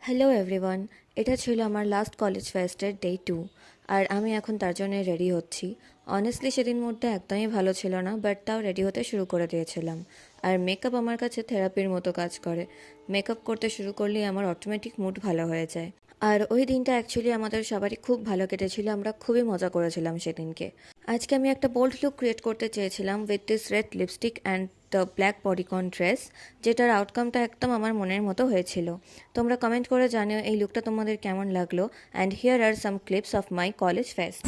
Hello everyone, এটা ছিল আমার লাস্ট কলেজ ফেস্টের ডে 2 আর আমি এখন তার জন্য রেডি হচ্ছি। অনেস্টলি সেদিন মুডটা একদমই ভালো ছিল না, বাট তাও রেডি হতে শুরু করে দিয়েছিলাম। আর মেকআপ আমার কাছে থেরাপির মতো কাজ করে। মেকআপ করতে শুরু করলেই আমার অটোমেটিক মুড ভালো হয়ে যায়। আর ওই দিনটা অ্যাকচুয়ালি আমাদের সবারই খুব ভালো কেটেছিল, আমরা খুবই মজা করেছিলাম সেদিনকে। আজকে আমি একটা বোল্ড লুক ক্রিয়েট করতে চেয়েছিলাম with this red lipstick and the black bodycon dress, যেটার আউটকামটা একদম আমার মনের মতো হয়েছিল। তোমরা কমেন্ট করে জানিও এই লুকটা তোমাদের কেমন লাগলো। And here are some clips of my college fest.